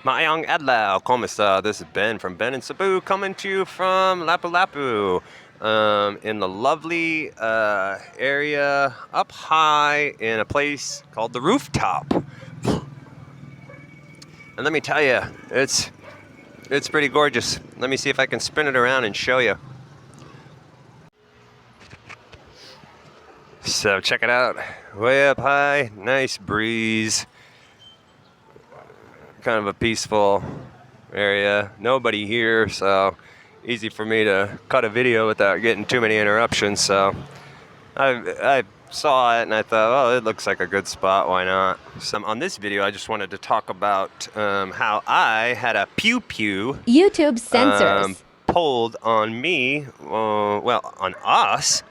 Mayang Adlau, ¿cómo está? This is Ben from Ben and Cebu, coming to you from Lapu-Lapu, in the lovely area up high in a place called the Rooftop. And let me tell you, it's pretty gorgeous. Let me see if I can spin it around and show you. So check it out, way up high, nice breeze. Kind of a peaceful area. Nobody here, so easy for me to cut a video without getting too many interruptions. So I saw it and I thought, well, it looks like a good spot. Why not? So on this video, I just wanted to talk about how I had a pew pew YouTube censors pulled on me. Well, on us,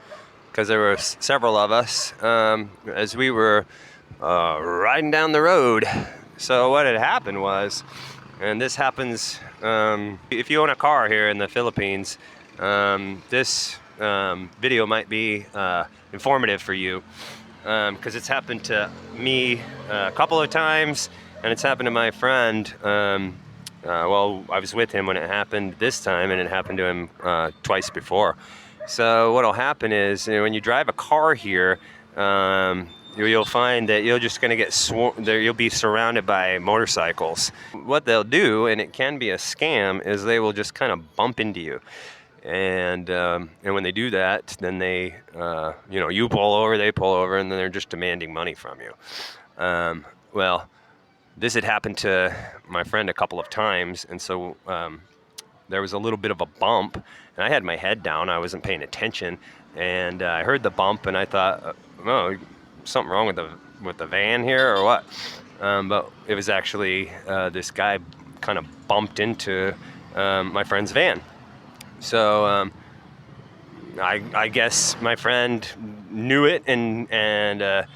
because there were several of us as we were riding down the road. So what had happened was, and this happens if you own a car here in the Philippines, this video might be informative for you, because it's happened to me a couple of times, and it's happened to my friend. Well, I was with him when it happened this time, and it happened to him twice before. So what'll happen is, when you drive a car here, you'll find that you're just going to get you'll be surrounded by motorcycles. What they'll do, and it can be a scam, is they will just kind of bump into you. And when they do that, then they, you pull over, they pull over, and then they're just demanding money from you. Well, this had happened to my friend a couple of times, and so there was a little bit of a bump, and I had my head down. I wasn't paying attention, and I heard the bump, and I thought, oh, something wrong with the van here or what? But it was actually this guy kind of bumped into my friend's van. So I guess my friend knew it and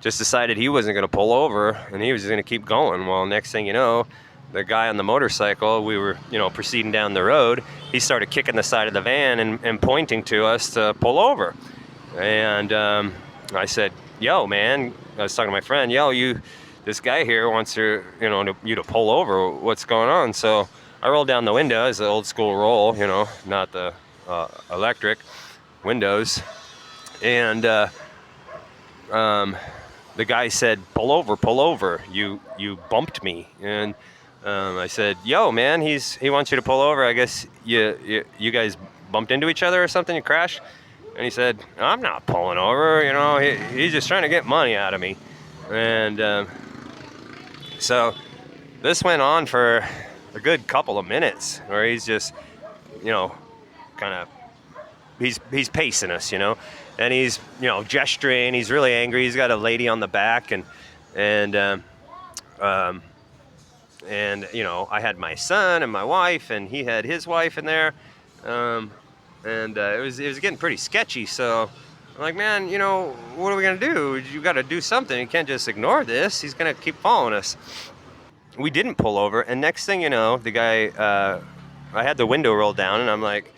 just decided he wasn't going to pull over, and he was just going to keep going. Well, next thing you know, the guy on the motorcycle, we were, proceeding down the road, he started kicking the side of the van and pointing to us to pull over. And I said, yo, man, I was talking to my friend, this guy here wants you to pull over. What's going on? So I rolled down the window, as the old school roll, not the electric windows. And the guy said, pull over, you bumped me. And I said, yo, man, he wants you to pull over. I guess you guys bumped into each other or something, you crashed? And he said, I'm not pulling over, he's just trying to get money out of me. And so this went on for a good couple of minutes, where he's just, kind of, he's pacing us, and he's, gesturing. He's really angry. He's got a lady on the back, and I had my son and my wife, and he had his wife in there. And it was getting pretty sketchy. So I'm like, man, what are we going to do? You got to do something. You can't just ignore this. He's going to keep following us. We didn't pull over. And next thing you know, the guy, I had the window rolled down, and I'm like,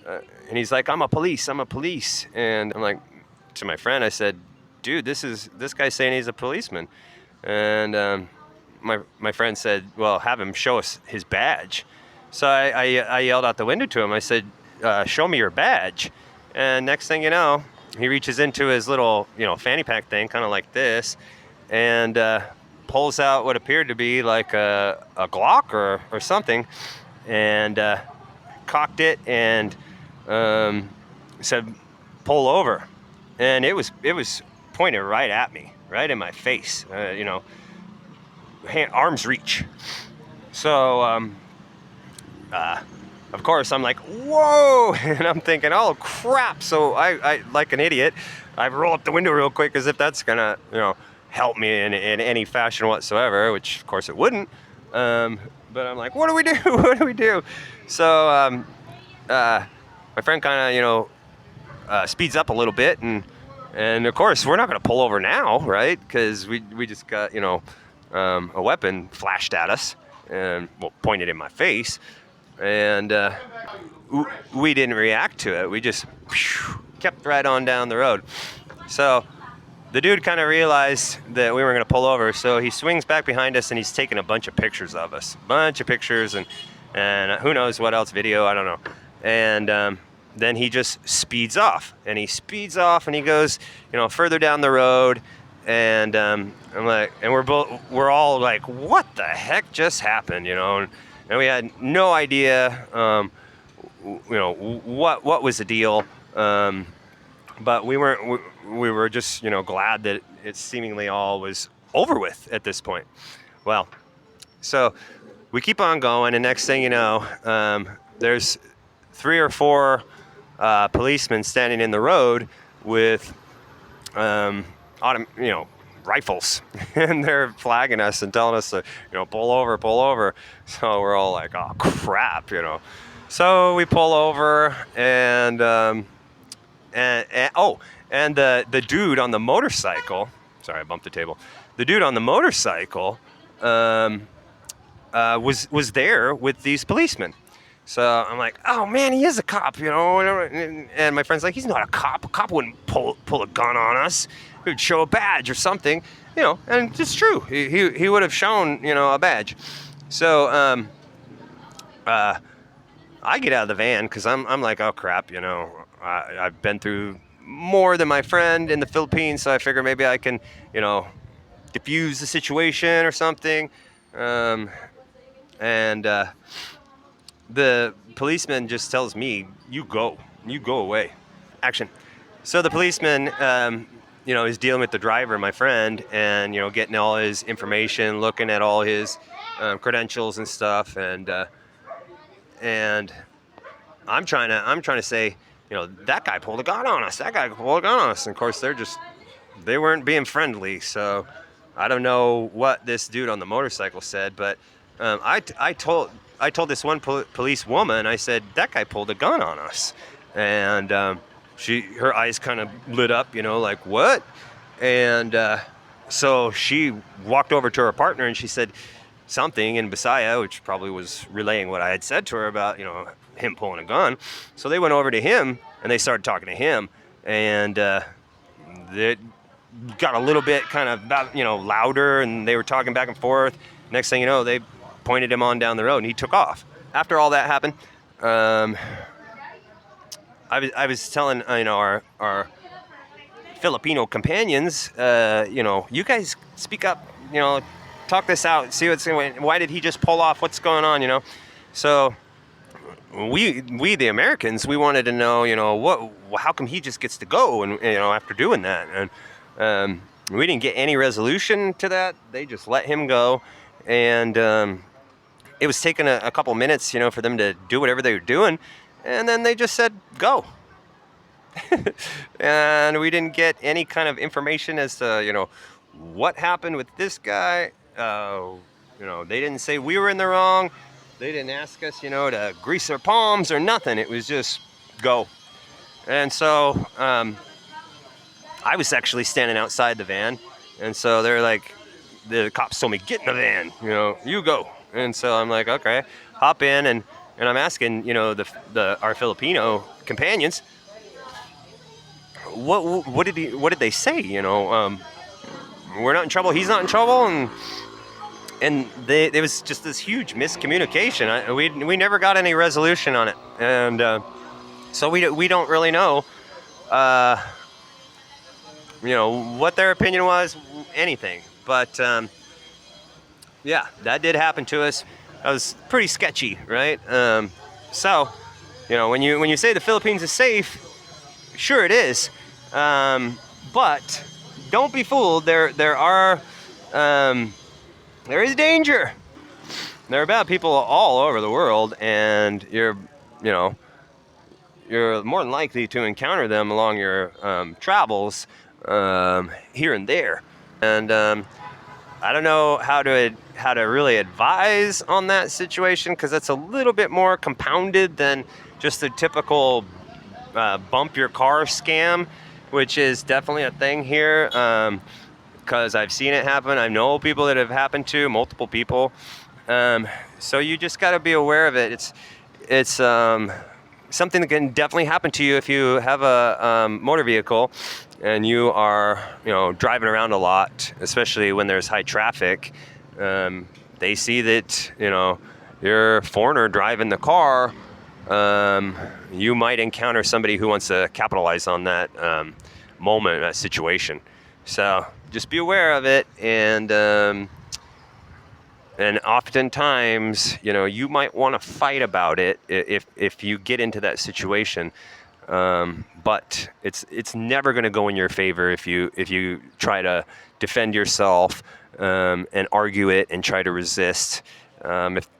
and he's like, I'm a police. And I'm like, to my friend, I said, dude, this guy's saying he's a policeman. And my friend said, well, have him show us his badge. So I yelled out the window to him. I said, show me your badge. And next thing you know, he reaches into his little, fanny pack thing, kind of like this, and pulls out what appeared to be like a Glock or something, and cocked it and said, pull over. And it was pointed right at me, right in my face, arm's reach. So of course, I'm like, whoa, and I'm thinking, oh, crap. So I like an idiot, I roll up the window real quick as if that's going to, help me in any fashion whatsoever, which, of course, it wouldn't. But I'm like, what do we do? What do we do? So my friend kind of, speeds up a little bit. And, of course, we're not going to pull over now, right? Because we just got, a weapon flashed at us and, pointed in my face. And we didn't react to it. We just kept right on down the road. So the dude kind of realized that we were going to pull over, so he swings back behind us and he's taking a bunch of pictures of us, and who knows what else, video, I don't know. And then he just speeds off, and he goes, further down the road, and I'm like, and we're all like, what the heck just happened, and we had no idea, what was the deal. But we were just, glad that it seemingly all was over with at this point. Well, so we keep on going, and next thing you know, there's 3 or 4 policemen standing in the road with, rifles, and they're flagging us and telling us to, pull over. So we're all like, oh crap, So we pull over, and the dude on the motorcycle. Sorry, I bumped the table. The dude on the motorcycle was there with these policemen. So I'm like, oh man, he is a cop, And my friend's like, he's not a cop. A cop wouldn't pull a gun on us. He would show a badge or something, And it's true. He would have shown, a badge. So I get out of the van because I'm like, oh crap, I've been through more than my friend in the Philippines, so I figure maybe I can, diffuse the situation or something. The policeman just tells me, you go away. Action. So the policeman, is dealing with the driver, my friend, and, getting all his information, looking at all his credentials and stuff, and I'm trying to say, that guy pulled a gun on us. And of course, they weren't being friendly. So I don't know what this dude on the motorcycle said, but I told this one police woman, I said, that guy pulled a gun on us. And her eyes kind of lit up, like, what? And so she walked over to her partner and she said something in Bisaya, which probably was relaying what I had said to her about, him pulling a gun. So they went over to him and they started talking to him, and it got a little bit kind of louder, and they were talking back and forth. Next thing you know, they pointed him on down the road and he took off. After all that happened, I was telling our Filipino companions, you guys speak up, talk this out, see what's going on. Why did he just pull off? What's going on, So we the Americans, we wanted to know, how come he just gets to go, and after doing that, and we didn't get any resolution to that. They just let him go, and it was taking a couple minutes, for them to do whatever they were doing, and then they just said go. And we didn't get any kind of information as to what happened with this guy. They didn't say we were in the wrong. They didn't ask us, to grease our palms or nothing. It was just go. And so I was actually standing outside the van. And so they're like, the cops told me, get in the van, you go. And so I'm like, okay, hop in. And I'm asking, our Filipino companions, what did they say? We're not in trouble. He's not in trouble. And there was just this huge miscommunication. We never got any resolution on it, and so we don't really know, what their opinion was, anything. But yeah, that did happen to us. That was pretty sketchy, right? So, when you say the Philippines is safe, sure it is, but don't be fooled. There is danger. There are bad people all over the world, and you're more than likely to encounter them along your travels here and there. And I don't know how to really advise on that situation, because that's a little bit more compounded than just the typical bump your car scam, which is definitely a thing here. Because I've seen it happen. I know people that have happened to, multiple people. So you just got to be aware of it. It's something that can definitely happen to you if you have a motor vehicle. and you are, driving around a lot, especially when there's high traffic, they see that, you're a foreigner driving the car, you might encounter somebody who wants to capitalize on that moment, that situation. So just be aware of it, and oftentimes, you might want to fight about it if you get into that situation. But it's never going to go in your favor if you try to defend yourself and argue it and try to resist.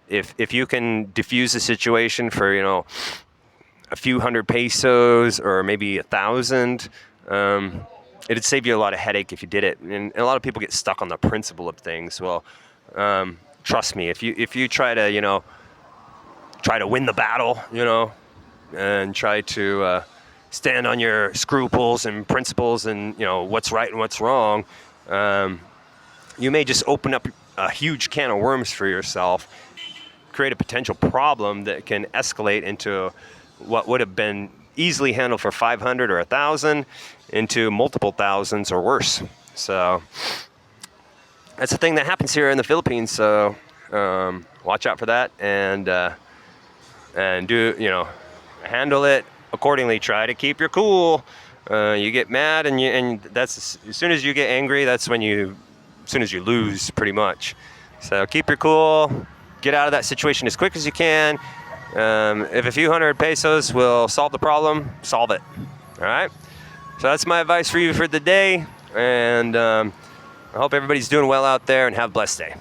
If you can diffuse the situation for a few hundred pesos or maybe 1,000, it'd save you a lot of headache if you did it. And a lot of people get stuck on the principle of things. Well, trust me, if you try to win the battle, and try to stand on your scruples and principles and what's right and what's wrong, you may just open up a huge can of worms for yourself, create a potential problem that can escalate into what would have been easily handled for 500 or 1,000 into multiple thousands or worse. So that's the thing that happens here in the Philippines. So watch out for that, and do handle it accordingly. Try to keep your cool. You get mad, and that's as soon as you get angry, that's when as soon as you lose, pretty much. So keep your cool. Get out of that situation as quick as you can. If a few hundred pesos will solve the problem, solve it. All right. So that's my advice for you for the day, and I hope everybody's doing well out there, and have a blessed day.